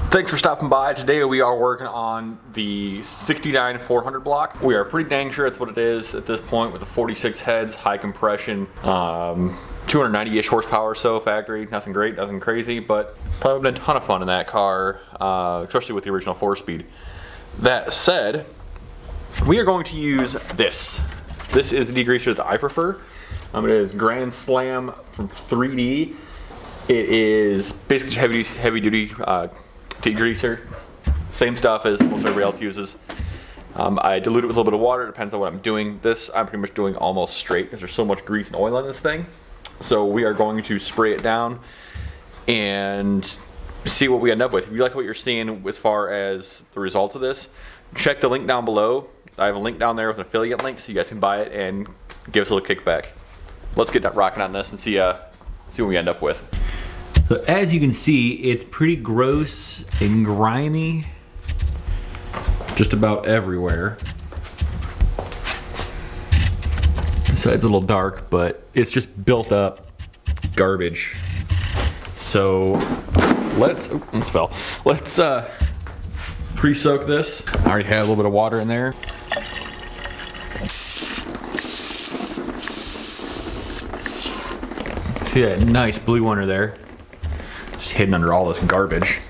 Thanks for stopping by. Today we are working on the 69 400 block. We are pretty dang sure it's what it is at this point, with the 46 heads, high compression, 290-ish horsepower or so factory. Nothing great, nothing crazy, but probably been a ton of fun in that car, especially with the original 4-speed. That said, we are going to use this. This is the degreaser that I prefer. It is Grand Slam from 3D. It is basically heavy duty degreaser. Same stuff as most everybody else uses. I dilute it with a little bit of water. It depends on what I'm doing. This I'm pretty much doing almost straight because there's so much grease and oil in this thing. So we are going to spray it down and see what we end up with. If you like what you're seeing as far as the results of this, check the link down below. I have a link down there with an affiliate link so you guys can buy it and give us a little kickback. Let's get rocking on this and see what we end up with. So as you can see, it's pretty gross and grimy just about everywhere. So it's a little dark, but it's just built up garbage. So let's pre-soak this. I already have a little bit of water in there. See that nice blue under there? Just hidden under all this garbage.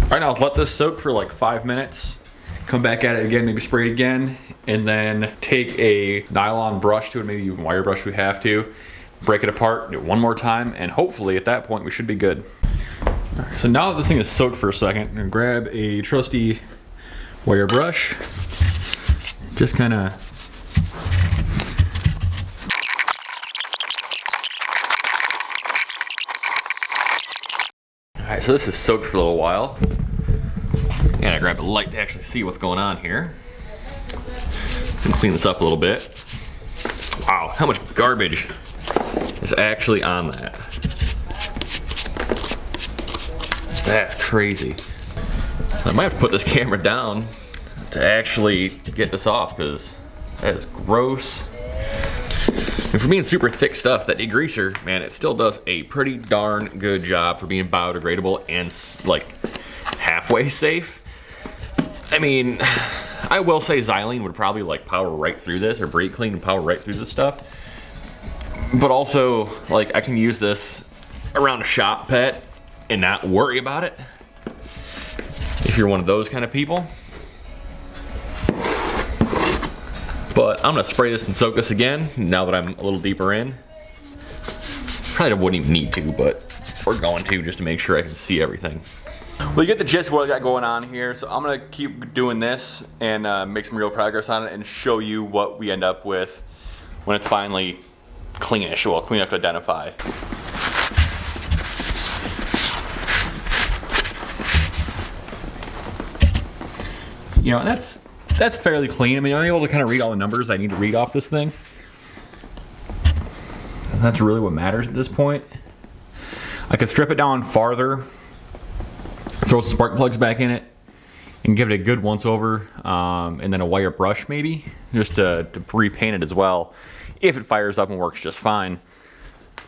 Alright, now let this soak for like 5 minutes. Come back at it again, maybe spray it again, and then take a nylon brush to it, maybe even wire brush if we have to. Break it apart, do it one more time, and hopefully at that point we should be good. Alright, so now that this thing is soaked for a second, I'm gonna grab a trusty wire brush. Just kind of Alright, so this is soaked for a little while. And I grabbed a light to actually see what's going on here. And clean this up a little bit. Wow, how much garbage is actually on that? That's crazy. I might have to put this camera down to actually get this off, because that is gross. And for being super thick stuff, that degreaser, man, it still does a pretty darn good job for being biodegradable and like halfway safe. I mean, I will say xylene would probably like power right through this, or brake clean would power right through this stuff. But also, like, I can use this around a shop pet and not worry about it. If you're one of those kind of people. But I'm gonna spray this and soak this again now that I'm a little deeper in. Probably wouldn't even need to, but we're going to just to make sure I can see everything. Well, you get the gist of what I got going on here, so I'm gonna keep doing this and make some real progress on it and show you what we end up with when it's finally cleanish. Well, clean enough to identify. You know, that's fairly clean. I mean, I'm able to kind of read all the numbers I need to read off this thing. And that's really what matters at this point. I could strip it down farther, throw some spark plugs back in it, and give it a good once over, and then a wire brush maybe, just to repaint it as well, if it fires up and works just fine.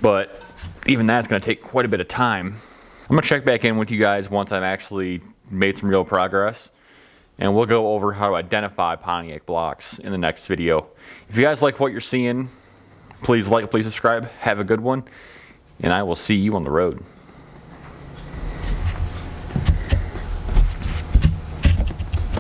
But even that's going to take quite a bit of time. I'm going to check back in with you guys once I've actually made some real progress. And we'll go over how to identify Pontiac blocks in the next video. If you guys like what you're seeing, please like, please subscribe. Have a good one. And I will see you on the road.